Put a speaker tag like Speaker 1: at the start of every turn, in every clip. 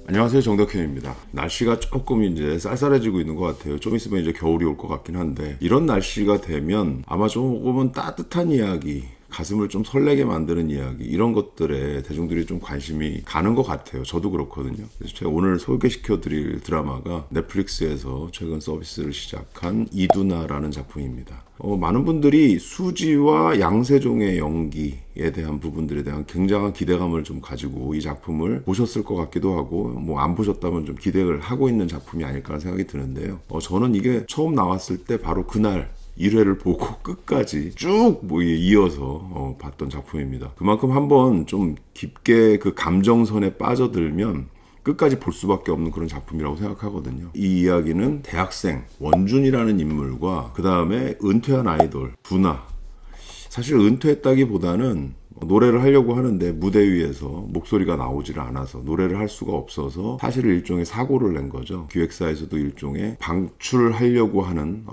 Speaker 1: 안녕하세요, 정덕현입니다. 날씨가 조금 이제 쌀쌀해지고 있는 것 같아요. 좀 있으면 이제 겨울이 올 것 같긴 한데, 이런 날씨가 되면 아마 조금은 따뜻한 이야기, 가슴을 좀 설레게 만드는 이야기, 이런 것들에 대중들이 좀 관심이 가는 것 같아요. 저도 그렇거든요. 그래서 제가 오늘 소개시켜 드릴 드라마가 넷플릭스에서 최근 서비스를 시작한 이두나라는 작품입니다. 많은 분들이 수지와 양세종의 연기에 대한 부분들에 대한 굉장한 기대감을 좀 가지고 이 작품을 보셨을 것 같기도 하고, 뭐 안 보셨다면 좀 기대를 하고 있는 작품이 아닐까 하는 생각이 드는데요. 저는 이게 처음 나왔을 때 바로 그날 1회를 보고 끝까지 쭉 이어서 봤던 작품입니다. 그만큼 한번 좀 깊게 그 감정선에 빠져들면 끝까지 볼 수밖에 없는 그런 작품이라고 생각하거든요. 이 이야기는 대학생 원준이라는 인물과 그 다음에 은퇴한 아이돌 두나, 사실 은퇴했다기보다는 노래를 하려고 하는데 무대 위에서 목소리가 나오질 않아서 노래를 할 수가 없어서 사실 일종의 사고를 낸 거죠. 기획사에서도 일종의 방출하려고 하는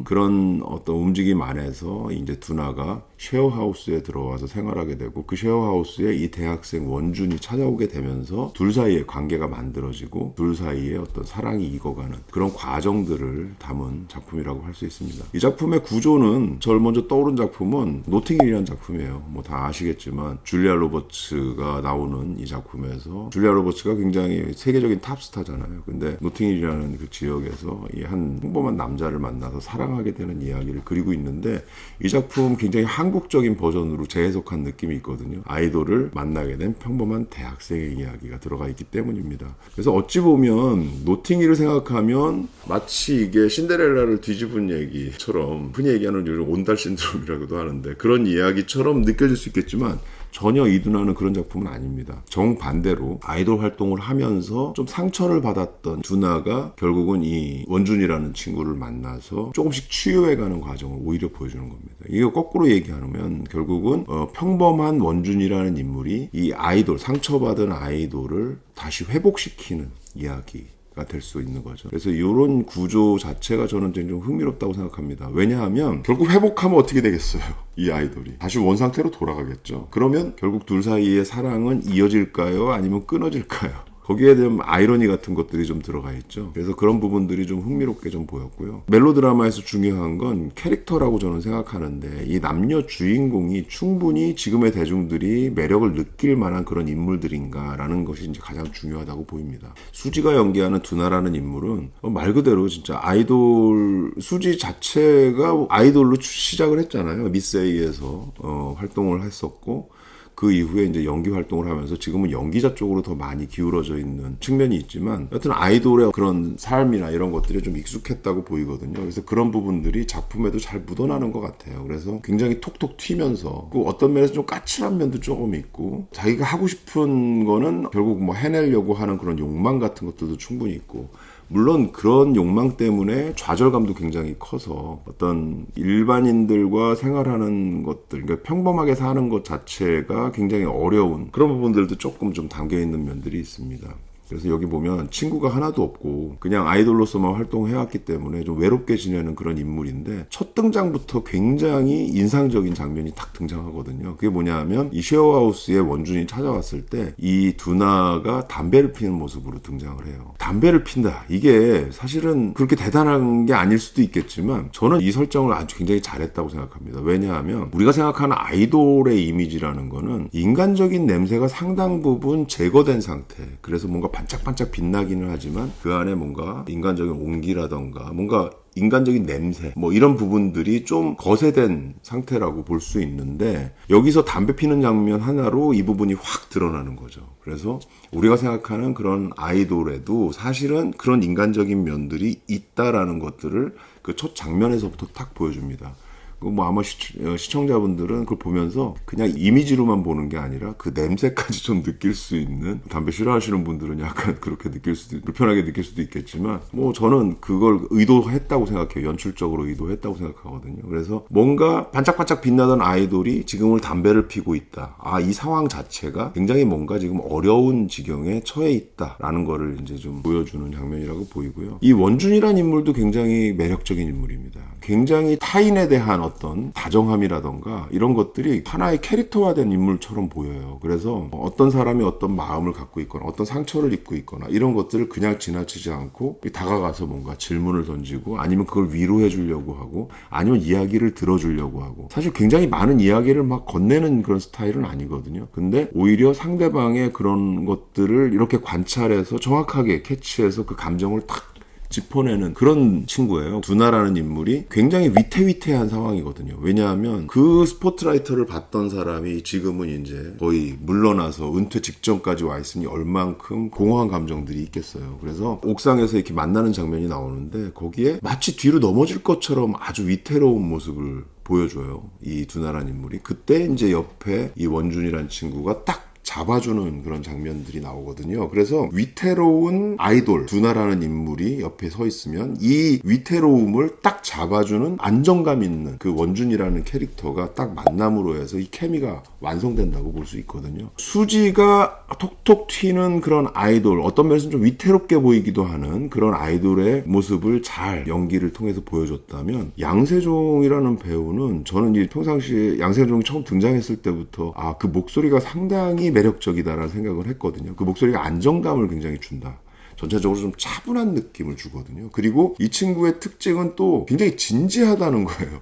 Speaker 1: 그런 움직임 안에서 이제 두나가 쉐어하우스에 들어와서 생활하게 되고, 그 쉐어하우스에 이 대학생 원준이 찾아오게 되면서 둘 사이의 관계가 만들어지고 둘 사이에 어떤 사랑이 익어가는 그런 과정들을 담은 작품이라고 할 수 있습니다. 이 작품의 구조는 제일 먼저 떠오른 작품은 노팅힐이라는 작품이에요. 뭐 다 아시겠지만 줄리아 로버츠가 나오는 이 작품에서, 줄리아 로버츠가 굉장히 세계적인 탑스타잖아요. 근데 노팅힐이라는 그 지역에서 이 한 평범한 남자를 만나서 사랑하게 되는 이야기를 그리고 있는데, 이 작품 굉장히 한국적인 버전으로 재해석한 느낌이 있거든요. 아이돌을 만나게 된 평범한 대학생의 이야기가 들어가 있기 때문입니다. 그래서 어찌 보면 노팅힐을 생각하면 마치 이게 신데렐라를 뒤집은 얘기처럼, 흔히 얘기하는 요즘 온달 신드롬이라고도 하는데, 그런 이야기처럼 느껴질 수 있겠지만 전혀 이두나는 그런 작품은 아닙니다. 정반대로 아이돌 활동을 하면서 좀 상처를 받았던 두나가 결국은 이 원준이라는 친구를 만나서 조금씩 치유해가는 과정을 오히려 보여주는 겁니다. 이게 거꾸로 얘기하면 결국은 평범한 원준이라는 인물이 이 아이돌, 상처받은 아이돌을 다시 회복시키는 이야기 될 수 있는 거죠. 그래서 이런 구조 자체가 저는 좀 흥미롭다고 생각합니다. 왜냐하면 결국 회복하면 어떻게 되겠어요? 이 아이돌이 다시 원상태로 돌아가겠죠. 그러면 결국 둘 사이의 사랑은 이어질까요? 아니면 끊어질까요? 거기에 대한 아이러니 같은 것들이 좀 들어가 있죠. 그래서 그런 부분들이 좀 흥미롭게 좀 보였고요. 멜로드라마에서 중요한 건 캐릭터라고 저는 생각하는데, 이 남녀 주인공이 충분히 지금의 대중들이 매력을 느낄 만한 그런 인물들인가라는 것이 이제 가장 중요하다고 보입니다. 수지가 연기하는 두나라는 인물은 말 그대로 진짜 아이돌, 수지 자체가 아이돌로 시작을 했잖아요. 미스 A에서 활동을 했었고, 그 이후에 이제 연기 활동을 하면서 지금은 연기자 쪽으로 더 많이 기울어져 있는 측면이 있지만, 여튼 아이돌의 그런 삶이나 이런 것들이 좀 익숙했다고 보이거든요. 그래서 그런 부분들이 작품에도 잘 묻어나는 것 같아요. 그래서 굉장히 톡톡 튀면서, 그 어떤 면에서 좀 까칠한 면도 조금 있고, 자기가 하고 싶은 거는 결국 뭐 해내려고 하는 그런 욕망 같은 것들도 충분히 있고, 물론 그런 욕망 때문에 좌절감도 굉장히 커서 어떤 일반인들과 생활하는 것들, 그러니까 평범하게 사는 것 자체가 굉장히 어려운 그런 부분들도 조금 좀 담겨 있는 면들이 있습니다. 그래서 여기 보면 친구가 하나도 없고 그냥 아이돌로서만 활동해왔기 때문에 좀 외롭게 지내는 그런 인물인데, 첫 등장부터 굉장히 인상적인 장면이 딱 등장하거든요. 그게 뭐냐 하면, 이 쉐어하우스에 원준이 찾아왔을 때 이 두나가 담배를 피는 모습으로 등장을 해요. 담배를 핀다. 이게 사실은 그렇게 대단한 게 아닐 수도 있겠지만 저는 이 설정을 아주 굉장히 잘했다고 생각합니다. 왜냐하면 우리가 생각하는 아이돌의 이미지라는 거는 인간적인 냄새가 상당 부분 제거된 상태, 그래서 뭔가 반짝반짝 빛나기는 하지만 그 안에 뭔가 인간적인 온기라던가 뭔가 인간적인 냄새, 뭐 이런 부분들이 좀 거세된 상태라고 볼 수 있는데, 여기서 담배 피는 장면 하나로 이 부분이 확 드러나는 거죠. 그래서 우리가 생각하는 그런 아이돌에도 사실은 그런 인간적인 면들이 있다라는 것들을 그 첫 장면에서부터 딱 보여줍니다. 뭐 아마 시청자분들은 그걸 보면서 그냥 이미지로만 보는 게 아니라 그 냄새까지 좀 느낄 수 있는, 담배 싫어하시는 분들은 약간 그렇게 불편하게 느낄 수도 있겠지만, 뭐 저는 그걸 의도했다고 생각해요. 연출적으로 의도했다고 생각하거든요. 그래서 뭔가 반짝반짝 빛나던 아이돌이 지금은 담배를 피고 있다. 이 상황 자체가 굉장히 뭔가 지금 어려운 지경에 처해 있다라는 거를 이제 좀 보여주는 장면이라고 보이고요. 이 원준이라는 인물도 굉장히 매력적인 인물입니다. 굉장히 타인에 대한 어떤 다정함이라던가 이런 것들이 하나의 캐릭터화된 인물처럼 보여요. 그래서 어떤 사람이 어떤 마음을 갖고 있거나 어떤 상처를 입고 있거나 이런 것들을 그냥 지나치지 않고 다가가서 뭔가 질문을 던지고 아니면 그걸 위로해 주려고 하고 아니면 이야기를 들어주려고 하고 사실 굉장히 많은 이야기를 막 건네는 그런 스타일은 아니거든요. 근데 오히려 상대방의 그런 것들을 이렇게 관찰해서 정확하게 캐치해서 그 감정을 탁 짚어내는 그런 친구예요. 두나라는 인물이 굉장히 위태위태한 상황이거든요. 왜냐하면 그 스포트라이터를 받던 사람이 지금은 이제 거의 물러나서 은퇴 직전까지 와 있으니 얼만큼 공허한 감정들이 있겠어요. 그래서 옥상에서 이렇게 만나는 장면이 나오는데 거기에 마치 뒤로 넘어질 것처럼 아주 위태로운 모습을 보여줘요. 이 두나라는 인물이. 그때 이제 옆에 이 원준이라는 친구가 딱 잡아주는 그런 장면들이 나오거든요. 그래서 위태로운 아이돌 두나라는 인물이 옆에 서 있으면 이 위태로움을 딱 잡아주는 안정감 있는 그 원준이라는 캐릭터가 딱 만남으로 해서 이 케미가 완성된다고 볼 수 있거든요. 수지가 톡톡 튀는 그런 아이돌, 어떤 면에서는 좀 위태롭게 보이기도 하는 그런 아이돌의 모습을 잘 연기를 통해서 보여줬다면 양세종이라는 배우는 저는 이 평상시에 양세종이 처음 등장했을 때부터 그 목소리가 상당히 매력적이다라는 생각을 했거든요. 그 목소리가 안정감을 굉장히 준다. 전체적으로 좀 차분한 느낌을 주거든요. 그리고 이 친구의 특징은 또 굉장히 진지하다는 거예요.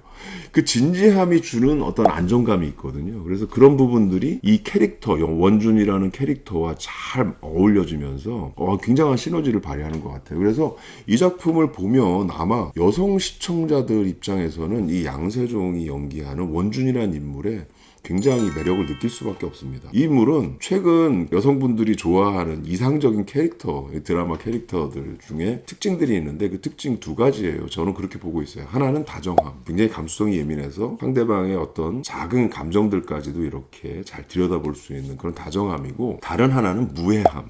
Speaker 1: 그 진지함이 주는 어떤 안정감이 있거든요. 그래서 그런 부분들이 이 캐릭터, 원준이라는 캐릭터와 잘 어울려지면서 굉장한 시너지를 발휘하는 것 같아요. 그래서 이 작품을 보면 아마 여성 시청자들 입장에서는 이 양세종이 연기하는 원준이라는 인물에 굉장히 매력을 느낄 수밖에 없습니다. 이 인물은 최근 여성분들이 좋아하는 이상적인 캐릭터, 드라마 캐릭터들 중에 특징들이 있는데 그 특징 두 가지예요. 저는 그렇게 보고 있어요. 하나는 다정함. 굉장히 감수성이 예민해서 상대방의 어떤 작은 감정들까지도 이렇게 잘 들여다볼 수 있는 그런 다정함이고, 다른 하나는 무해함.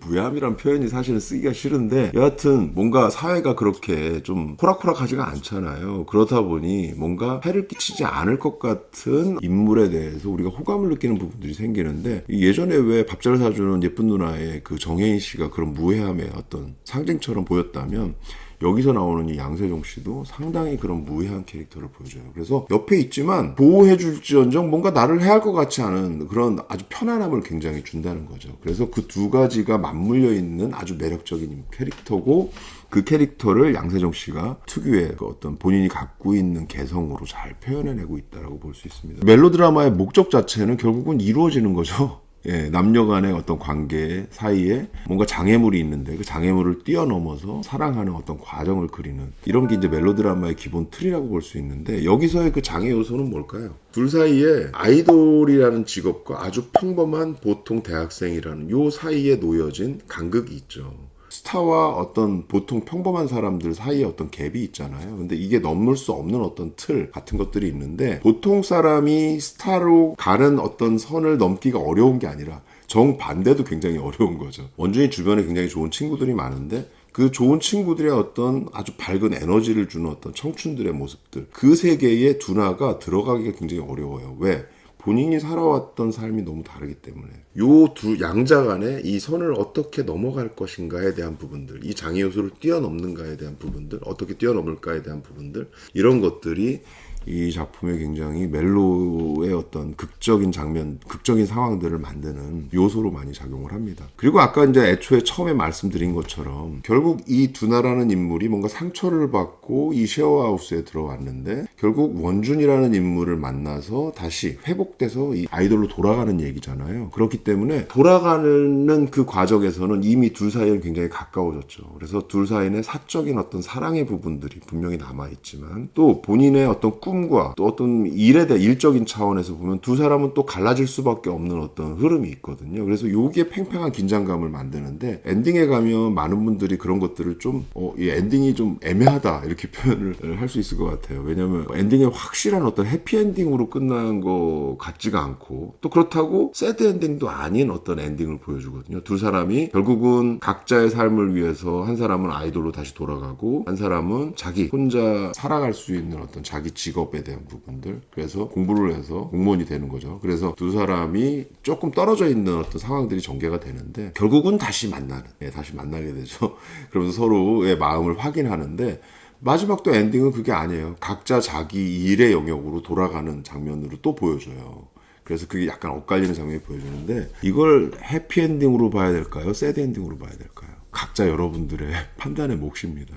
Speaker 1: 무해함이란 표현이 사실은 쓰기가 싫은데 여하튼 뭔가 사회가 그렇게 좀 호락호락하지가 않잖아요. 그러다 보니 뭔가 해를 끼치지 않을 것 같은 인물에 대해서 우리가 호감을 느끼는 부분들이 생기는데, 예전에 왜 밥 잘 사주는 예쁜 누나의 그 정혜인 씨가 그런 무해함의 어떤 상징처럼 보였다면 여기서 나오는 이 양세종 씨도 상당히 그런 무해한 캐릭터를 보여줘요. 그래서 옆에 있지만 보호해줄지언정 뭔가 나를 해할 것 같지 않은 그런 아주 편안함을 굉장히 준다는 거죠. 그래서 그 두 가지가 맞물려 있는 아주 매력적인 캐릭터고, 그 캐릭터를 양세종 씨가 특유의 그 어떤 본인이 갖고 있는 개성으로 잘 표현해내고 있다고 볼 수 있습니다. 멜로드라마의 목적 자체는 결국은 이루어지는 거죠. 남녀 간의 어떤 관계 사이에 뭔가 장애물이 있는데 그 장애물을 뛰어넘어서 사랑하는 어떤 과정을 그리는, 이런 게 이제 멜로드라마의 기본 틀이라고 볼 수 있는데, 여기서의 그 장애 요소는 뭘까요? 둘 사이에 아이돌이라는 직업과 아주 평범한 보통 대학생이라는 요 사이에 놓여진 간극이 있죠. 스타와 어떤 보통 평범한 사람들 사이에 어떤 갭이 있잖아요. 근데 이게 넘을 수 없는 어떤 틀 같은 것들이 있는데, 보통 사람이 스타로 가는 어떤 선을 넘기가 어려운 게 아니라 정반대도 굉장히 어려운 거죠. 원준이 주변에 굉장히 좋은 친구들이 많은데 그 좋은 친구들의 어떤 아주 밝은 에너지를 주는 어떤 청춘들의 모습들, 그 세계에 두나가 들어가기가 굉장히 어려워요. 왜? 본인이 살아왔던 삶이 너무 다르기 때문에. 요 두 양자 간에 이 선을 어떻게 넘어갈 것인가에 대한 부분들, 이 장애 요소를 뛰어넘는가에 대한 부분들, 어떻게 뛰어넘을까에 대한 부분들, 이런 것들이 이 작품에 굉장히 멜로의 어떤 극적인 장면, 극적인 상황들을 만드는 요소로 많이 작용을 합니다. 그리고 아까 이제 애초에 처음에 말씀드린 것처럼 결국 이 두나라는 인물이 뭔가 상처를 받고 이 쉐어하우스에 들어왔는데, 결국 원준이라는 인물을 만나서 다시 회복돼서 이 아이돌로 돌아가는 얘기잖아요. 그렇기 때문에 돌아가는 그 과정에서는 이미 둘 사이는 굉장히 가까워졌죠. 그래서 둘 사이는 사적인 어떤 사랑의 부분들이 분명히 남아있지만, 또 본인의 어떤 꿈과 또 어떤 일에 대한 일적인 차원에서 보면 두 사람은 또 갈라질 수밖에 없는 어떤 흐름이 있거든요. 그래서 요게 팽팽한 긴장감을 만드는데, 엔딩에 가면 많은 분들이 그런 것들을 좀 이 엔딩이 좀 애매하다 이렇게 표현을 할 수 있을 것 같아요. 왜냐하면 엔딩에 확실한 어떤 해피엔딩으로 끝난 것 같지가 않고, 또 그렇다고 새드 엔딩도 아닌 어떤 엔딩을 보여주거든요. 두 사람이 결국은 각자의 삶을 위해서, 한 사람은 아이돌로 다시 돌아가고 한 사람은 자기 혼자 살아갈 수 있는 어떤 자기 직업에 대한 부분들, 그래서 공부를 해서 공무원이 되는 거죠. 그래서 두 사람이 조금 떨어져 있는 어떤 상황들이 전개가 되는데 결국은 다시 만나게 되죠. 그러면서 서로의 마음을 확인하는데, 마지막도 엔딩은 그게 아니에요. 각자 자기 일의 영역으로 돌아가는 장면으로 또 보여줘요. 그래서 그게 약간 엇갈리는 장면이 보여주는데 이걸 해피엔딩으로 봐야 될까요? 새드엔딩으로 봐야 될까요? 각자 여러분들의 판단의 몫입니다.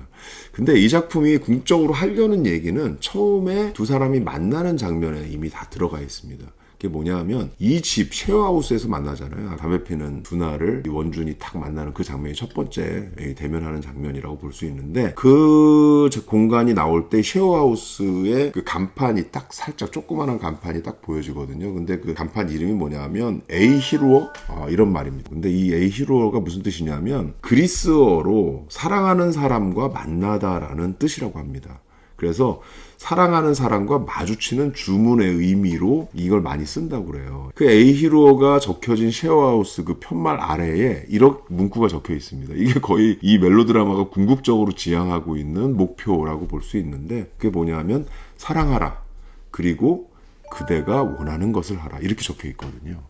Speaker 1: 근데 이 작품이 궁극적으로 하려는 얘기는 처음에 두 사람이 만나는 장면에 이미 다 들어가 있습니다. 그게 뭐냐 하면 이 집 쉐어하우스에서 만나잖아요. 담배 피는 두나를 원준이 탁 만나는 그 장면이 첫 번째 대면하는 장면이라고 볼 수 있는데 그 공간이 나올 때 쉐어하우스의 그 간판이 딱 살짝 조그마한 간판이 딱 보여지거든요. 근데 그 간판 이름이 뭐냐 하면 A 히루어 이런 말입니다. 근데 이 A 히루어가 무슨 뜻이냐면 그리스어로 사랑하는 사람과 만나다라는 뜻이라고 합니다. 그래서 사랑하는 사람과 마주치는 주문의 의미로 이걸 많이 쓴다고 그래요. 그 A 히로가 적혀진 쉐어하우스 그 편말 아래에 이런 문구가 적혀 있습니다. 이게 거의 이 멜로드라마가 궁극적으로 지향하고 있는 목표라고 볼 수 있는데 그게 뭐냐면 사랑하라. 그리고 그대가 원하는 것을 하라. 이렇게 적혀 있거든요.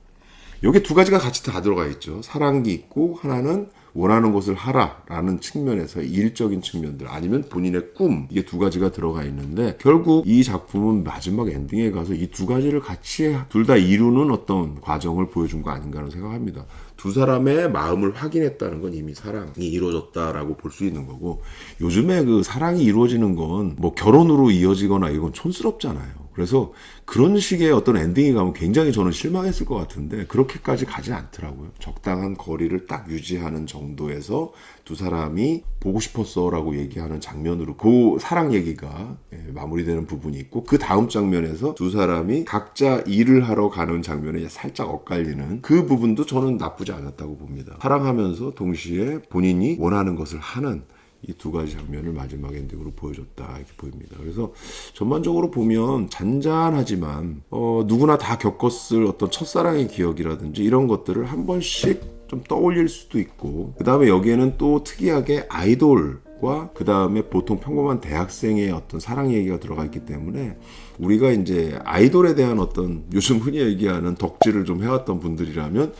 Speaker 1: 여기 두 가지가 같이 다 들어가 있죠. 사랑이 있고 하나는 원하는 것을 하라라는 측면에서 일적인 측면들 아니면 본인의 꿈 이게 두 가지가 들어가 있는데 결국 이 작품은 마지막 엔딩에 가서 이 두 가지를 같이 둘 다 이루는 어떤 과정을 보여준 거 아닌가 하는 생각합니다. 두 사람의 마음을 확인했다는 건 이미 사랑이 이루어졌다라고 볼 수 있는 거고 요즘에 그 사랑이 이루어지는 건 뭐 결혼으로 이어지거나 이건 촌스럽잖아요. 그래서 그런 식의 어떤 엔딩이 가면 굉장히 저는 실망했을 것 같은데 그렇게까지 가지 않더라고요. 적당한 거리를 딱 유지하는 정도에서 두 사람이 보고 싶었어 라고 얘기하는 장면으로 그 사랑 얘기가 마무리되는 부분이 있고 그 다음 장면에서 두 사람이 각자 일을 하러 가는 장면에 살짝 엇갈리는 그 부분도 저는 나쁘지 않았다고 봅니다. 사랑하면서 동시에 본인이 원하는 것을 하는 이 두 가지 장면을 마지막 엔딩으로 보여줬다 이렇게 보입니다. 그래서 전반적으로 보면 잔잔하지만 누구나 다 겪었을 어떤 첫사랑의 기억이라든지 이런 것들을 한 번씩 좀 떠올릴 수도 있고 그 다음에 여기에는 또 특이하게 아이돌과 그 다음에 보통 평범한 대학생의 어떤 사랑 얘기가 들어가 있기 때문에 우리가 이제 아이돌에 대한 어떤 요즘 흔히 얘기하는 덕질을 좀 해왔던 분들이라면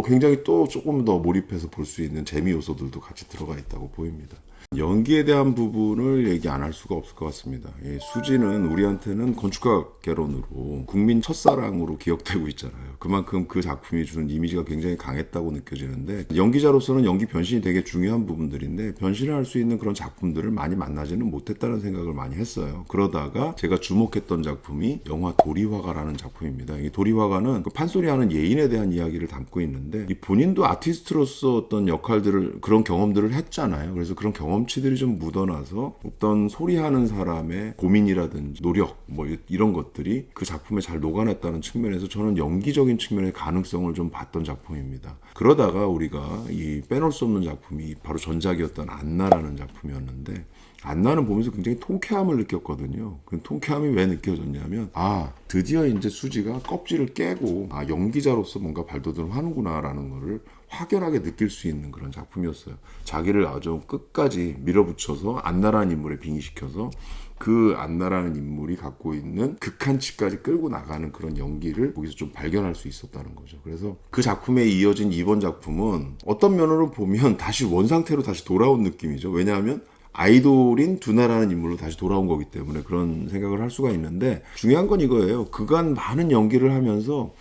Speaker 1: 굉장히 또 조금 더 몰입해서 볼 수 있는 재미 요소들도 같이 들어가 있다고 보입니다. 연기에 대한 부분을 얘기 안 할 수가 없을 것 같습니다. 수지는 우리한테는 건축가개론으로 국민 첫사랑으로 기억되고 있잖아요. 그만큼 그 작품이 주는 이미지가 굉장히 강했다고 느껴지는데 연기자로서는 연기 변신이 되게 중요한 부분들인데 변신을 할 수 있는 그런 작품들을 많이 만나지는 못했다는 생각을 많이 했어요. 그러다가 제가 주목했던 작품이 영화 도리화가라는 작품입니다. 이 도리화가는 그 판소리하는 예인에 대한 이야기를 담고 있는데 이 본인도 아티스트로서 어떤 역할들을 그런 경험들을 했잖아요. 그래서 그런 경험치들이 좀 묻어나서 어떤 소리하는 사람의 고민이라든지 노력 뭐 이런 것들이 그 작품에 잘 녹아냈다는 측면에서 저는 연기적인 측면의 가능성을 좀 봤던 작품입니다. 그러다가 우리가 이 빼놓을 수 없는 작품이 바로 전작이었던 안나라는 작품이었는데 안나는 보면서 굉장히 통쾌함을 느꼈거든요. 그 통쾌함이 왜 느껴졌냐면 드디어 이제 수지가 껍질을 깨고 연기자로서 뭔가 발돋움을 하는구나라는 거를 확연하게 느낄 수 있는 그런 작품이었어요. 자기를 아주 끝까지 밀어붙여서 안나라는 인물에 빙의시켜서 그 안나라는 인물이 갖고 있는 극한치까지 끌고 나가는 그런 연기를 거기서 좀 발견할 수 있었다는 거죠. 그래서 그 작품에 이어진 이번 작품은 어떤 면으로 보면 다시 원상태로 다시 돌아온 느낌이죠. 왜냐하면 아이돌인 두나라는 인물로 다시 돌아온 거기 때문에 그런 생각을 할 수가 있는데 중요한 건 이거예요. 그간 많은 연기를 하면서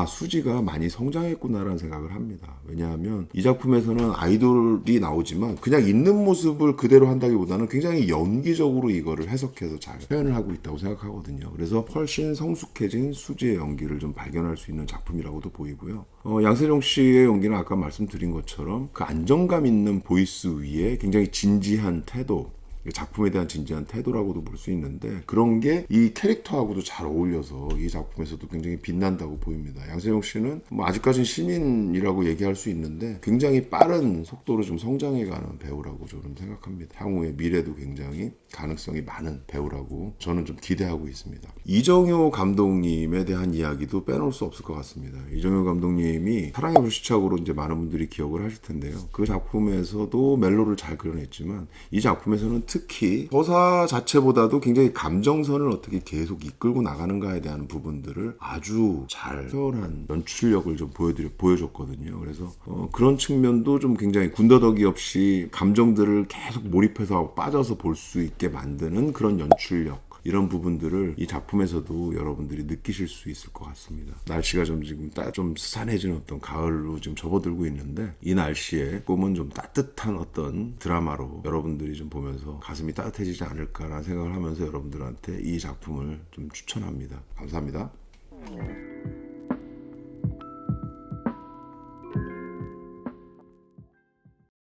Speaker 1: 수지가 많이 성장했구나라는 생각을 합니다. 왜냐하면 이 작품에서는 아이돌이 나오지만 그냥 있는 모습을 그대로 한다기보다는 굉장히 연기적으로 이거를 해석해서 잘 표현을 하고 있다고 생각하거든요. 그래서 훨씬 성숙해진 수지의 연기를 좀 발견할 수 있는 작품이라고도 보이고요. 양세형 씨의 연기는 아까 말씀드린 것처럼 그 안정감 있는 보이스 위에 굉장히 진지한 태도, 작품에 대한 진지한 태도라고도 볼 수 있는데 그런 게 이 캐릭터하고도 잘 어울려서 이 작품에서도 굉장히 빛난다고 보입니다. 양세형 씨는 아직까지는 신인이라고 얘기할 수 있는데 굉장히 빠른 속도로 좀 성장해가는 배우라고 저는 생각합니다. 향후의 미래도 굉장히 가능성이 많은 배우라고 저는 좀 기대하고 있습니다. 이정효 감독님에 대한 이야기도 빼놓을 수 없을 것 같습니다. 이정효 감독님이 사랑의 불시착으로 이제 많은 분들이 기억을 하실 텐데요. 그 작품에서도 멜로를 잘 그려냈지만 이 작품에서는 특히 서사 자체보다도 굉장히 감정선을 어떻게 계속 이끌고 나가는가에 대한 부분들을 아주 잘 표현한 연출력을 좀 보여줬거든요. 그래서 그런 측면도 좀 굉장히 군더더기 없이 감정들을 계속 몰입해서 빠져서 볼 수 있게 만드는 그런 연출력, 이런 부분들을 이 작품에서도 여러분들이 느끼실 수 있을 것 같습니다. 날씨가 좀 지금 좀 스산해지는 어떤 가을로 지금 접어들고 있는데, 이 날씨에 꿈은 좀 따뜻한 어떤 드라마로 여러분들이 좀 보면서 가슴이 따뜻해지지 않을까라는 생각을 하면서 여러분들한테 이 작품을 좀 추천합니다. 감사합니다.